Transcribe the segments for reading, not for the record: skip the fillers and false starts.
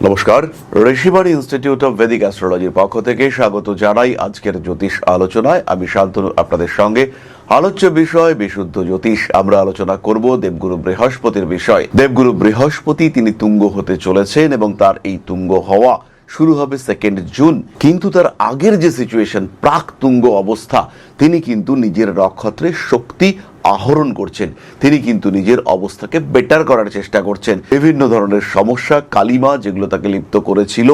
নমস্কার, Rishibani institute of Vedic অ্যাস্ট্রোলজির পক্ষ থেকে স্বাগত জানাই আজকের জ্যোতিষ আলোচনায়। আমি শান্তনু আপনাদের সঙ্গে। আলোচ্য বিষয় বিশুদ্ধ জ্যোতিষ। আমরা আলোচনা করব দেবগুরু বৃহস্পতির বিষয়। দেবগুরু বৃহস্পতি তিনি তুঙ্গ হতে চলেছেন এবং তার এই তুঙ্গ হওয়া শুরু হবে 2 জুন। কিন্তু তার আগের যে সিচুয়েশন, প্রাক তুঙ্গ অবস্থা, তিনি কিন্তু নিজের নক্ষত্রের শক্তি আহরণ করছেন। তিনি কিন্তু নিজের অবস্থাকে বেটার করার চেষ্টা করছেন। বিভিন্ন ধরনের সমস্যা, কালিমা যেগুলো তাকে লিপ্ত করেছিল,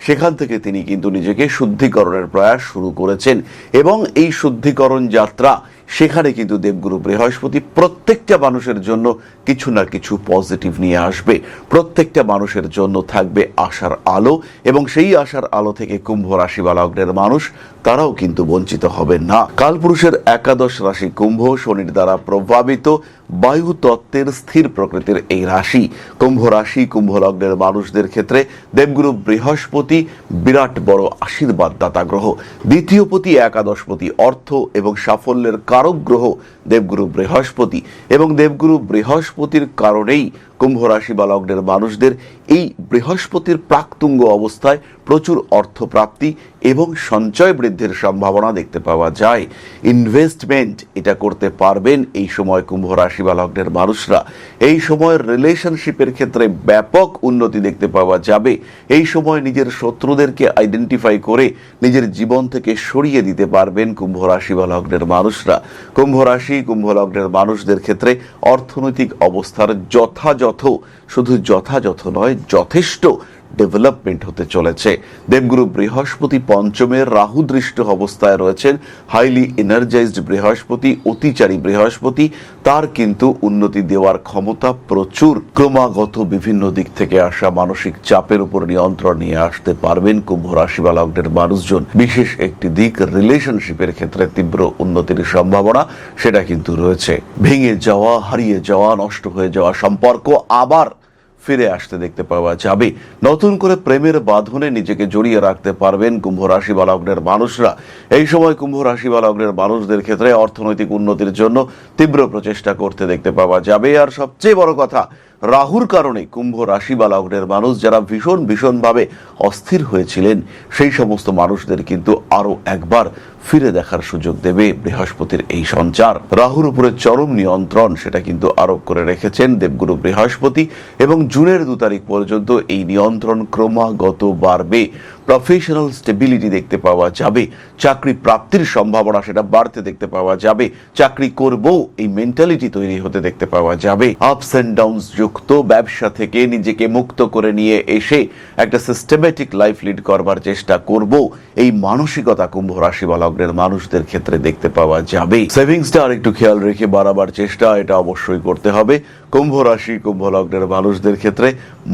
সেখান থেকে তিনি কিন্তু নিজেকে শুদ্ধিকরণের প্রয়াস শুরু করেছেন। এবং এই শুদ্ধিকরণ যাত্রা, সেখানে কিন্তু দেবগুরু বৃহস্পতি প্রত্যেকটা মানুষের জন্য কিছু না কিছু পজিটিভ নিয়ে আসবে। প্রত্যেকটা মানুষের জন্য থাকবে আশার আলো, এবং সেই আশার আলো থেকে কুম্ভ রাশি বা লগ্নের মানুষ তারাও কিন্তু বঞ্চিত হবেন না। কালপুরুষের একাদশ রাশি কুম্ভ, শনির দ্বারা প্রভাবিত বায়ু তত্ত্বের স্থির প্রকৃতির এই রাশি। কুম্ভ রাশি, কুম্ভ লগ্নের মানুষদের ক্ষেত্রে দেবগুরু বৃহস্পতি বিরাট বড় আশীর্বাদ দাতা গ্রহ। দ্বিতীয়পতি, একাদশপতি, অর্থ এবং সাফল্যের কারক গ্রহ দেবগুরু বৃহস্পতি। এবং দেবগুরু বৃহস্পতির কারণেই কুম্ভ রাশি বা লগ্নের মানুষদের এই বৃহস্পতির প্রাকতুঙ্গ অবস্থায় প্রচুর অর্থপ্রাপ্তি এবং সঞ্চয় বৃদ্ধির সম্ভাবনা দেখতে পাওয়া যায়। ইনভেস্টমেন্ট এটা করতে পারবেন এই সময় কুম্ভ রাশি বা লগ্নের মানুষরা। এই সময় রিলেশনশিপের ক্ষেত্রে ব্যাপক উন্নতি দেখতে পাওয়া যাবে। এই সময় নিজের শত্রুদেরকে আইডেন্টিফাই করে নিজের জীবন থেকে সরিয়ে দিতে পারবেন কুম্ভ রাশি বা লগ্নের মানুষরা। কুম্ভ রাশি, কুম্ভ লগ্নের মানুষদের ক্ষেত্রে অর্থনৈতিক অবস্থার শুধু যথাযথ নয়, যথেষ্ট ডেভেলপমেন্ট হতে চলেছে। দেবগুরু বৃহস্পতি পঞ্চমের রাহুদৃষ্ট অবস্থায় রয়েছেন। হাইলি এনার্জাইজড বৃহস্পতি, অতিচারী বৃহস্পতি, তার কিন্তু উন্নতি দেওয়ার ক্ষমতা প্রচুর। ক্রমাগত বিভিন্ন দিক থেকে আসা মানসিক চাপের উপর নিয়ন্ত্রণ নিয়ে আসতে পারবেন কুম্ভ রাশি বা লগ্নের মানুষজন। বিশেষ একটি দিক, রিলেশনশিপের ক্ষেত্রে তীব্র উন্নতির সম্ভাবনা সেটা কিন্তু রয়েছে। ভেঙে যাওয়া, হারিয়ে যাওয়া, নষ্ট হয়ে যাওয়া সম্পর্ক আবার ফিরে আসতে দেখতে পাওয়া যাবে। নতুন করে প্রেমের বাঁধনে নিজেকে জড়িয়ে রাখতে পারবেন কুম্ভ রাশি বা লগ্নের মানুষরা। এই সময় কুম্ভ রাশি বা লগ্নের মানুষদের ক্ষেত্রে অর্থনৈতিক উন্নতির জন্য তীব্র প্রচেষ্টা করতে দেখতে পাওয়া যাবে। আর সবচেয়ে বড় কথা, রাহুর কারণে কুম্ভ রাশি বা লগ্নের মানুষ যারা ভীষণভাবে অস্থির হয়েছিলেন, সেই সমস্ত মানুষদের কিন্তু আরো একবার ফিরে দেখার সুযোগ দেবে বৃহস্পতির এই সঞ্চার। রাহুর উপরে চরম নিয়ন্ত্রণ সেটা কিন্তু আরোপ করে রেখেছেন দেবগুরু বৃহস্পতি, এবং জুনের 2 তারিখ পর্যন্ত এই নিয়ন্ত্রণ ক্রমাগত বাড়বে। প্রফেশনাল স্টেবিলিটি দেখতে পাওয়া যাবে। চাকরি প্রাপ্তির সম্ভাবনা সেটা বাড়তে দেখতে পাওয়া যাবে। চাকরি করব এই মেন্টালিটি তৈরি হতে দেখতে পাওয়া যাবে। আপস এন্ড ডাউনস যুক্ত ব্যবসা থেকে নিজেকে মুক্ত করে নিয়ে এসে একটা সিস্টেমেটিক লাইফ লিড করবার চেষ্টা করব, এই মানসিকতা কুম্ভ রাশি বা লগ্নের মানুষদের ক্ষেত্রে দেখতে পাওয়া যাবে। সেভিংসটা আর একটু খেয়াল রেখে বাড়াবার চেষ্টা এটা অবশ্যই করতে হবে। কুম্ভ রাশি, কুম্ভ লগ্নের মানুষদের ক্ষেত্রে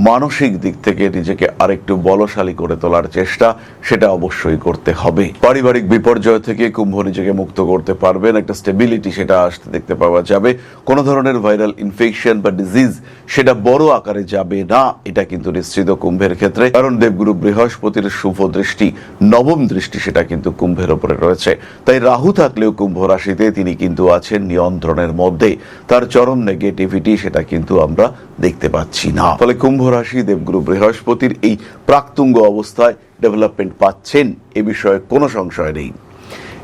মানসিক দিক থেকে নিজেকে আরেকটু বলশালী করে তোলার চেষ্টা সেটা অবশ্যই করতে হবে। পারিবারিক বিপর্যয় থেকে কুম্ভ নিজেকে মুক্ত করতে পারবেন। একটা স্টেবিলিটি সেটা আসতে দেখতে পাওয়া যাবে। কোনো ধরনের ভাইরাল ইনফেকশন বা ডিজিজ সেটা বড় আকারে যাবে না, এটা কিন্তু নিশ্চিত কুম্ভের ক্ষেত্রে। কারণ দেবগুরু বৃহস্পতির শুভ দৃষ্টি, নবম দৃষ্টি সেটা কিন্তু কুম্ভের উপরে রয়েছে। তাই রাহু থাকলেও কুম্ভ রাশিতে তিনি কিন্তু আছেন নিয়ন্ত্রণের মধ্যে। তার চরম নেগেটিভিটি সেটা কিন্তু আমরা দেখতে পাচ্ছি না। ফলে কুম্ভ রাশি দেবগুরু বৃহস্পতির এই প্রাকতুঙ্গ অবস্থায় ডেভেলপমেন্ট পাচ্ছেন, এ বিষয়ে কোনো সংশয় নেই।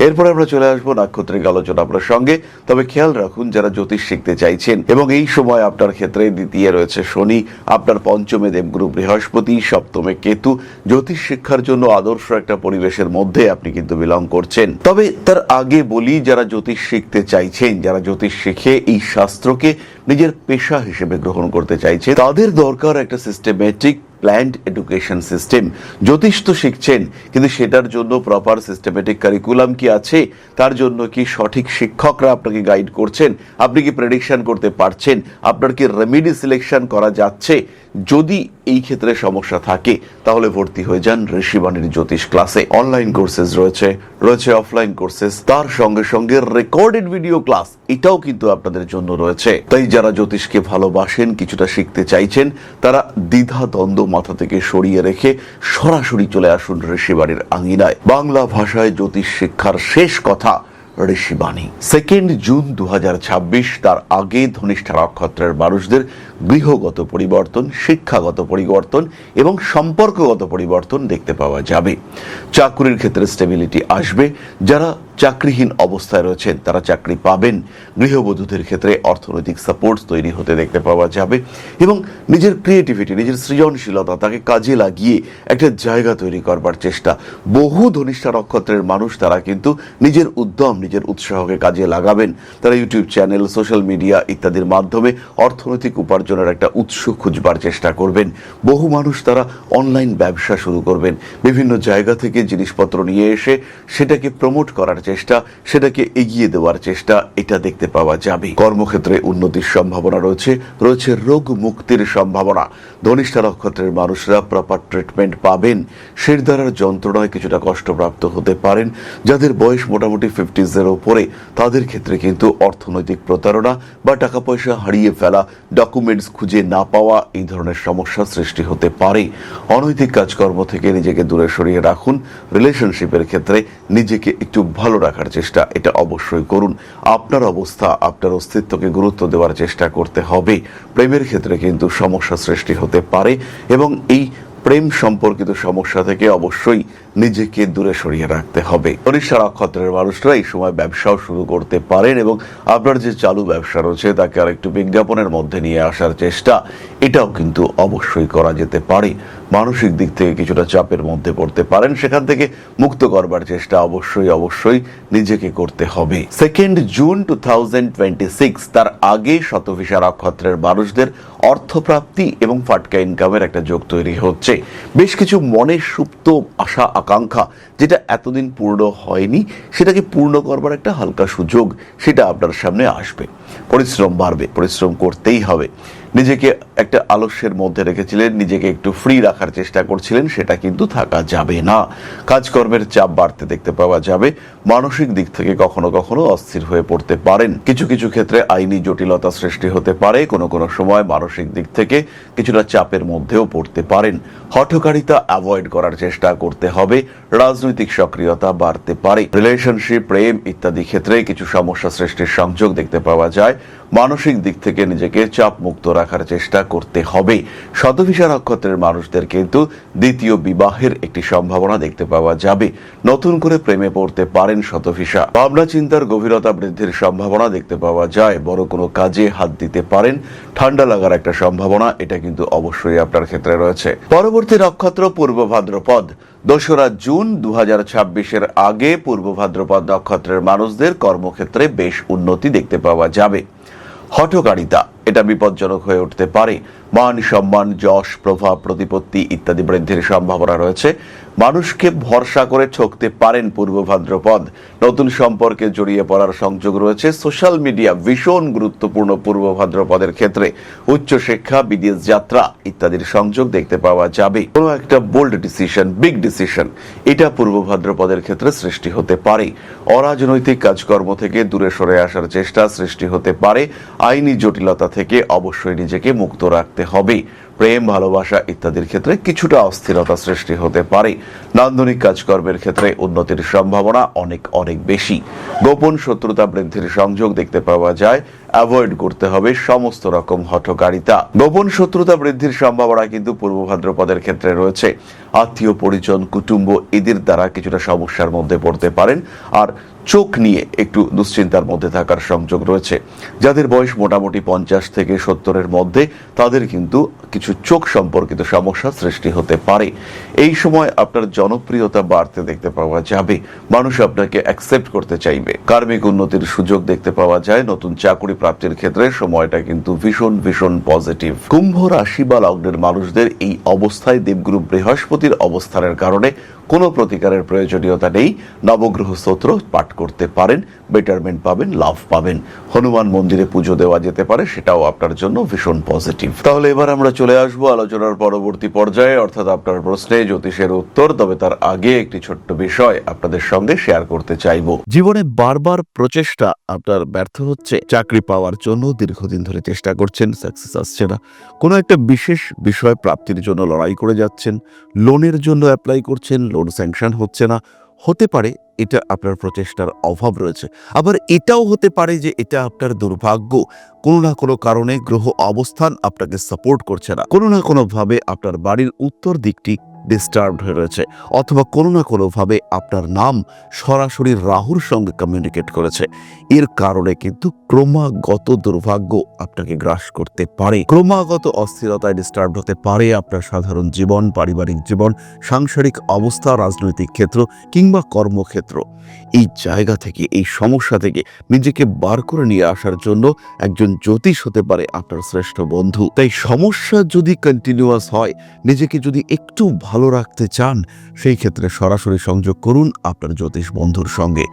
এরপর আমরা চলে আসবো নাক্ষত্রিক আলোচনা আপনার সঙ্গে। তবে খেয়াল রাখুন, যারা জ্যোতিষ শিখতে চাইছেন এবং এই সময় আপনার ক্ষেত্রে দ্বিতীয় রয়েছে শনি, আপনার পঞ্চমে দেবগুরু বৃহস্পতি, সপ্তমে কেতু, জ্যোতিষ শিক্ষার জন্য আদর্শ একটা পরিবেশের মধ্যে আপনি কিন্তু বিলং করছেন। তবে তার আগে বলি, যারা জ্যোতিষ শিখতে চাইছেন, যারা জ্যোতিষ শিখে এই শাস্ত্রকে নিজের পেশা হিসেবে গ্রহণ করতে চাইছে, তাদের দরকার একটা সিস্টেমেটিক প্ল্যান্ড এডুকেশন সিস্টেম। জ্যোতিষ তো শিখছেন, কিন্তু সেটার জন্য প্রপার সিস্টেমেটিক কারিকুলাম কি আছে? তার জন্য কি সঠিক শিক্ষকরা আপনাকে গাইড করছেন? আপনি কি প্রেডিকশন করতে পারছেন? আপনার কি রেমেডি সিলেকশন করা যাচ্ছে? যদি এই ক্ষেত্রে সমস্যা থাকে, তাহলে ভর্তি হয়ে যান ঋষিবাণীর জ্যোতিষ ক্লাসে। অনলাইন কোর্সেস রয়েছে অফলাইন কোর্সেস, তার সঙ্গে সঙ্গে রেকর্ডেড ভিডিও ক্লাস এটাও কিন্তু আপনাদের জন্য রয়েছে। তাই যারা জ্যোতিষকে ভালোবাসেন, কিছুটা শিখতে চাইছেন, তারা দ্বিধা দ্বন্দ্ব মাথা থেকে সরিয়ে রেখে সরাসরি চলে আসুন ঋষিবাণীর আঙিনায়। বাংলা ভাষায় জ্যোতিষ শিক্ষার শেষ কথা ঋষিবাণী। 2 জুন 2026, তার আগে ধনিষ্ঠা নক্ষত্রের মানুষদের গৃহগত পরিবর্তন, শিক্ষাগত পরিবর্তন এবং সম্পর্কগত পরিবর্তন দেখতে পাওয়া যাবে। চাকরির ক্ষেত্রে স্টেবিলিটি আসবে। যারা চাকরিহীন অবস্থায় রয়েছেন তারা চাকরি পাবেন। গৃহবধূদের ক্ষেত্রে অর্থনৈতিক সাপোর্ট তৈরি হতে দেখতে পাওয়া যাবে এবং নিজের ক্রিয়েটিভিটি, নিজের সৃজনশীলতা তাকে কাজে লাগিয়ে একটা জায়গা তৈরি করবার চেষ্টা। বহু ধনিষ্ঠা নক্ষত্রের মানুষ তারা কিন্তু নিজের উদ্যম, নিজের উৎসাহকে কাজে লাগাবেন। তারা ইউটিউব চ্যানেল, সোশ্যাল মিডিয়া ইত্যাদির মাধ্যমে অর্থনৈতিক উপার্জনের একটা উৎস খুঁজবার চেষ্টা করবেন। বহু মানুষ তারা অনলাইন ব্যবসা শুরু করবেন। বিভিন্ন জায়গা থেকে জিনিসপত্র নিয়ে এসে সেটাকে প্রমোট করার চেষ্টা, সেটাকে এগিয়ে দেওয়ার চেষ্টা, এটা দেখতে পাওয়া যাবে। কর্মক্ষেত্রে উন্নতির সম্ভাবনা রয়েছে, রয়েছে রোগ মুক্তির সম্ভাবনা। ধনিষ্ঠা নক্ষত্রের মানুষরা প্রপার ট্রিটমেন্ট পাবেন। শিরদাঁড়ার যন্ত্রণায় কিছুটা কষ্টপ্রাপ্ত হতে পারেন। যাদের বয়স মোটামুটি 50s উপরে তাদের ক্ষেত্রে কিন্তু অর্থনৈতিক প্রতারণা বা টাকা পয়সা হারিয়ে ফেলা, ডকুমেন্টস খুঁজে না পাওয়া, এই ধরনের সমস্যা সৃষ্টি হতে পারে। অনৈতিক কাজকর্ম থেকে নিজেকে দূরে সরিয়ে রাখুন। রিলেশনশিপের ক্ষেত্রে নিজেকে একটু ভালো রাখার চেষ্টা এটা অবশ্যই করুন। আপনার অবস্থা, আপনার অস্তিত্বকে গুরুত্ব দেওয়ার চেষ্টা করতে হবে। প্রেমের ক্ষেত্রে কিন্তু সমস্যা সৃষ্টি হতে পারে এবং এই প্রেম সম্পর্কিত সমস্যা থেকে অবশ্যই নিজেকে দূরে সরিয়ে রাখতে হবে। ধনিষ্ঠা নক্ষত্রের মানুষরা এই সময় ব্যবসাও শুরু করতে পারেন এবং আপনার যে চালু ব্যবসা রয়েছে তাকে আর একটু বিজ্ঞাপনের মধ্যে নিয়ে আসার চেষ্টা এটাও কিন্তু অবশ্যই করা যেতে পারে। মানসিক দিক থেকে কিছুটা চাপের মধ্যে পড়তে পারেন, সেখান থেকে মুক্ত করবার চেষ্টা অবশ্যই নিজেকে করতে হবে। 2 জুন 2026, তার আগে শতভিষা নক্ষত্রের মানুষদের অর্থপ্রাপ্তি এবং ফাটকা ইনকামের একটা যোগ তৈরি হচ্ছে। বেশ কিছু মনের সুপ্ত আশা আকাঙ্ক্ষা যেটা এতদিন পূর্ণ হয়নি সেটাকে পূর্ণ করবার একটা হালকা সুযোগ সেটা আপনার সামনে আসবে। পরিশ্রম বাড়বে, পরিশ্রম করতেই হবে। নিজেকে একটা আলস্যের মধ্যে রেখেছিলেন, নিজেকে একটু ফ্রি রাখার চেষ্টা করছিলেন, সেটা কিন্তু থাকা যাবে না। কাজকর্মের চাপ বাড়তে দেখতে পাওয়া যাবে। মানসিক দিক থেকে কখনো কখনো অস্থির হয়ে পড়তে পারেন। কিছু কিছু ক্ষেত্রে আইনি জটিলতা সৃষ্টি হতে পারে। কোনো কোনো সময় মানসিক দিক থেকে কিছুটা চাপের মধ্যেও পড়তে পারেন। হঠকারিতা অ্যাভয়েড করার চেষ্টা করতে হবে। রাজনৈতিক সক্রিয়তা বাড়তে পারে। রিলেশনশিপ, প্রেম ইত্যাদি ক্ষেত্রে কিছু সমস্যা সৃষ্টির সংযোগ দেখতে পাওয়া যায়। মানসিক দিক থেকে নিজেকে চাপ মুক্ত রাখার চেষ্টা করতে হবে। শতভিষা নক্ষত্রের মানুষদের কিন্তু দ্বিতীয় বিবাহের একটি সম্ভাবনা দেখতে পাওয়া যাবে। নতুন করে প্রেমে পড়তে পারেন শতভিষা। ভাবনা চিন্তার গভীরতা বৃদ্ধির সম্ভাবনা দেখতে পাওয়া যায়। বড় কোনো কাজে হাত দিতে পারেন। ঠান্ডা লাগার একটা সম্ভাবনা এটা কিন্তু অবশ্যই আপনার ক্ষেত্রে রয়েছে। পরবর্তী নক্ষত্র পূর্ব ভাদ্রপদ। 2 জুন 2026 আগে পূর্ব ভাদ্রপদ নক্ষত্রের মানুষদের কর্মক্ষেত্রে বেশ উন্নতি দেখতে পাওয়া যাবে। হঠকারিতা এটা বিপজ্জনক হয়ে উঠতে পারে। মান সম্মান, যশ, প্রভাব, প্রতিপত্তি ইত্যাদি বৃদ্ধির সম্ভাবনা রয়েছে। মানুষকে ভরসা করে ঠকতে পারেন পূর্ব ভাদ্রপদ। নতুন সম্পর্কে জড়িয়ে পড়ার সংযোগ রয়েছে। সোশ্যাল মিডিয়া ভীষণ গুরুত্বপূর্ণ পূর্ব ভাদ্রপদের ক্ষেত্রে। উচ্চশিক্ষা, বিদেশ যাত্রা ইত্যাদির সংযোগ দেখতে পাওয়া যাবে। কোনো একটা বোল্ড ডিসিশন, বিগ ডিসিশন এটা পূর্ব ভাদ্রপদের ক্ষেত্রে সৃষ্টি হতে পারে। অরাজনৈতিক কাজকর্ম থেকে দূরে সরে আসার চেষ্টা সৃষ্টি হতে পারে। আইনি জটিলতা থেকে অবশ্যই নিজেকে মুক্ত রাখতে হবে। প্রেম, ভালোবাসা ইত্যাদির ক্ষেত্রে কিছুটা অস্থিরতা সৃষ্টি হতে পারে। নান্দনিক কাজকর্মের ক্ষেত্রে উন্নতির সম্ভাবনা অনেক বেশি। গোপন শত্রুতা বৃদ্ধির সংযোগ দেখতে পাওয়া যায়। অ্যাভয়েড করতে হবে সমস্ত রকম হঠকারিতা। গোপন শত্রুতা বৃদ্ধির সম্ভাবনা কিন্তু পূর্ব ভাদ্রপদের ক্ষেত্রে রয়েছে। আত্মীয় পরিজন, কুটুম্ব এদের দ্বারা কিছুটা সমস্যার মধ্যে পড়তে পারেন। আর চোখ নিয়ে একটু দুশ্চিন্তার মধ্যে থাকার সংযোগ রয়েছে। যাদের বয়স মোটামুটি 50 থেকে 70-এর মধ্যে তাদের কিন্তু কিছু চোখ সম্পর্কিত সমস্যা সৃষ্টি হতে পারে। এই সময় আপনার জনপ্রিয়তা বাড়তে দেখতে পাওয়া যাবে। মানুষ আপনাকে অ্যাকসেপ্ট করতে চাইবে। কার্মিক উন্নতির সুযোগ দেখতে পাওয়া যায়। নতুন চাকরি প্রাপ্তির ক্ষেত্রে সময়টা কিন্তু ভীষণ পজিটিভ। কুম্ভ রাশি বা লগ্নের মানুষদের এই অবস্থায় দেবগুরু বৃহস্পতির অবস্থানের কারণে কোনো প্রতিকারের প্রয়োজনীয়তা নেই। নবগ্রহ স্তোত্র পাঠ করতে পারেন, বেটারমেন্ট পাবেন, লাভ পাবেন। হনুমান মন্দিরে পুজো দেওয়া যেতে পারে, সেটাও আপনার জন্য ভীষণ পজিটিভ। তাহলে এবার আমরা চলে আসবো আলোচনার পরবর্তী পর্যায়ে, অর্থাৎ আপনার প্রশ্নে জ্যোতিষের উত্তর। তবে তার আগে একটি ছোট্ট বিষয় আপনাদের সঙ্গে শেয়ার করতে চাইবো। জীবনে বারবার প্রচেষ্টা আপনার ব্যর্থ হচ্ছে। চাকরি পাওয়ার জন্য দীর্ঘদিন ধরে চেষ্টা করছেন, সাকসেস আসছে না। কোনো একটা বিশেষ বিষয় প্রাপ্তির জন্য লড়াই করে যাচ্ছেন, লোনের জন্য অ্যাপ্লাই করছেন, লোন স্যাংশন হচ্ছে না। হতে পারে এটা আপনার প্রচেষ্টার অভাব রয়েছে, আবার এটাও হতে পারে যে এটা আপনার দুর্ভাগ্য। কোনো না কোনো কারণে গ্রহ অবস্থান আপনাকে সাপোর্ট করছে না, কোনো না কোনোভাবে আপনার বাড়ির উত্তর দিকটি ডিস্টার্বড হয়ে রয়েছে, অথবা কোনো না কোনোভাবে আপনার নাম সরাসরি রাহুর সঙ্গে কমিউনিকেট করেছে। এর কারণে কিন্তু ক্রমাগত দুর্ভাগ্য আপনাকে গ্রাস করতে পারে, ক্রমাগত অস্থিরতায় ডিস্টার্ব হতে পারে আপনার সাধারণ জীবন, পারিবারিক জীবন, সাংসারিক অবস্থা, রাজনৈতিক ক্ষেত্র কিংবা কর্মক্ষেত্র। এই জায়গা থেকে, এই সমস্যা থেকে নিজেকে বার করে নিয়ে আসার জন্য একজন জ্যোতিষ হতে পারে আপনার শ্রেষ্ঠ বন্ধু। তাই সমস্যা যদি কন্টিনিউয়াস হয়, নিজেকে যদি একটু ভালো রাখতে চান, সেই ক্ষেত্রে সরাসরি সংযোগ করুন আপনার জ্যোতিষ বন্ধুর সঙ্গে।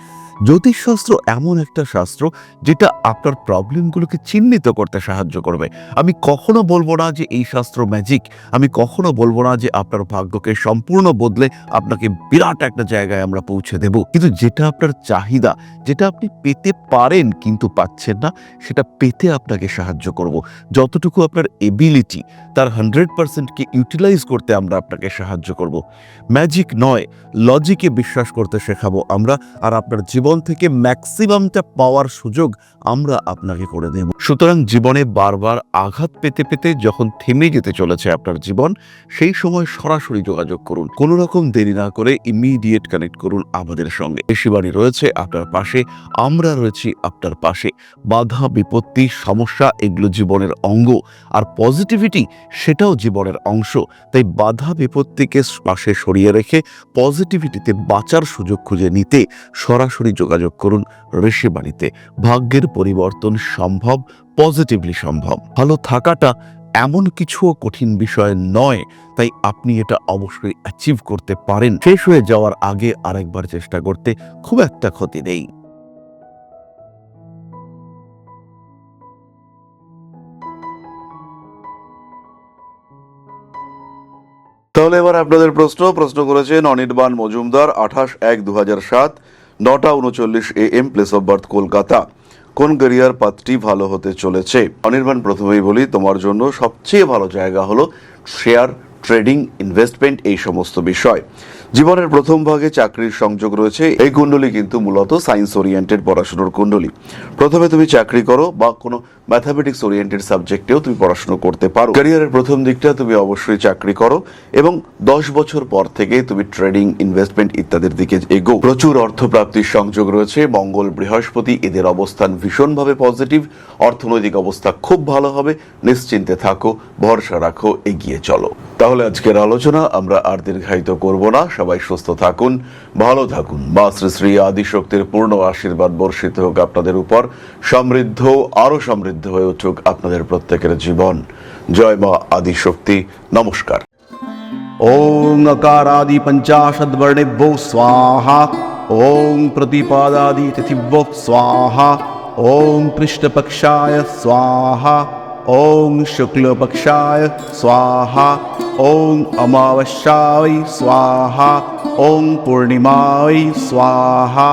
জ্যোতিষশাস্ত্র এমন একটা শাস্ত্র যেটা আপনার প্রবলেমগুলোকে চিহ্নিত করতে সাহায্য করবে। আমি কখনো বলবো না যে এই শাস্ত্র ম্যাজিক, আমি কখনো বলবো না যে আপনার ভাগ্যকে সম্পূর্ণ বদলে আপনাকে বিরাট একটা জায়গায় আমরা পৌঁছে দেব, কিন্তু যেটা আপনার চাহিদা, যেটা আপনি পেতে পারেন কিন্তু পাচ্ছেন না, সেটা পেতে আপনাকে সাহায্য করব। যতটুকু আপনার এবিলিটি, তার 100%কে ইউটিলাইজ করতে আমরা আপনাকে সাহায্য করব। ম্যাজিক নয়, লজিকে বিশ্বাস করতে শেখাবো আমরা, আর আপনার জীবন থেকে ম্যাক্সিমামটা পাওয়ার সুযোগ আমরা আপনাকে করে দেব। সুতরাং জীবনে বারবার আঘাত পেতে পেতে যখন থেমে যেতে চলেছে আপনার জীবন, সেই সময় সরাসরি যোগাযোগ করুন, কোনো রকম দেরি না করে ইমিডিয়েট কানেক্ট করুন আমাদের সঙ্গে। ঋষিবাণী রয়েছে আপনার পাশে, আমরা রয়েছি আপনার পাশে। বাধা, বিপত্তি, সমস্যা এগুলো জীবনের অঙ্গ, আর পজিটিভিটি সেটাও জীবনের অংশ। তাই বাধা বিপত্তিকে পাশে সরিয়ে রেখে পজিটিভিটিতে বাঁচার সুযোগ খুঁজে নিতে সরাসরি যোগাযোগ করুন ঋষিবাণীতে। ভাগ্যের পরিবর্তন সম্ভব, পজিটিভলি সম্ভব। ভালো থাকাটা এমন কিছুও কঠিন বিষয় নয়, তাই আপনি এটা অবশ্যই অ্যাচিভ করতে পারেন। শেষ হয়ে যাওয়ার আগে আরেকবার চেষ্টা করতে খুব একটা ক্ষতি নেই। তাহলে এবার আপনাদের প্রশ্ন করেছেন Anirban Majumdar, 28/1/2007, 9:39 AM, place of birth Kolkata. কোন ক্যারিয়ার পাথটি ভালো হতে চলেছে? অনির্বাণ, প্রথমেই বলি, তোমার জন্য সবচেয়ে ভালো জায়গা হলো শেয়ার, ট্রেডিং, ইনভেস্টমেন্ট, এই সমস্ত বিষয়। জীবনের প্রথম ভাগে চাকরির সংযোগ রয়েছে। এই কুণ্ডলী কিন্তু মূলত সায়েন্স ওরিয়েন্টেড পড়াশোনার কুণ্ডলী। প্রথমে তুমি চাকরি করো বা কোনো ম্যাথামেটিক্স ওরিয়েন্টেড সাবজেক্টেও তুমি পড়াশোনা করতে পারো। ক্যারিয়ারের প্রথম দিকটা তুমি অবশ্যই চাকরি করো এবং 10 বছর পর থেকে তুমি ট্রেডিং, ইনভেস্টমেন্ট ইত্যাদির দিকে এগো। প্রচুর অর্থপ্রাপ্তির সংযোগ রয়েছে। মঙ্গল, বৃহস্পতি এদের অবস্থান ভীষণভাবে পজিটিভ। অর্থনৈতিক অবস্থা খুব ভালো হবে। নিশ্চিন্তে থাকো, ভরসা রাখো, এগিয়ে চলো। তাহলে আজকের আলোচনা আমরা আর দীর্ঘায়িত করব না। সবাই সুস্থ থাকুন, ভালো থাকুন। মা শ্রী শ্রী আদিশক্তির পূর্ণ আশীর্বাদ বর্ষিত হোক আপনাদের উপর। সমৃদ্ধ, আরো সমৃদ্ধ হয়ে উঠুক আপনাদের প্রত্যেকের জীবন। জয় মা আদিশক্তি। নমস্কার। ओं अकारादि पंचाशद्वर्णेभ्यो स्वाहा। ओं प्रतिपादादि तिथिभ्यो स्वाहा। ओं कृष्णपक्षाय स्वाहा। ओं शुक्लपक्षाय स्वाहा। ओं अमावस्याय स्वाहा। ओं पूर्णिमाय स्वाहा।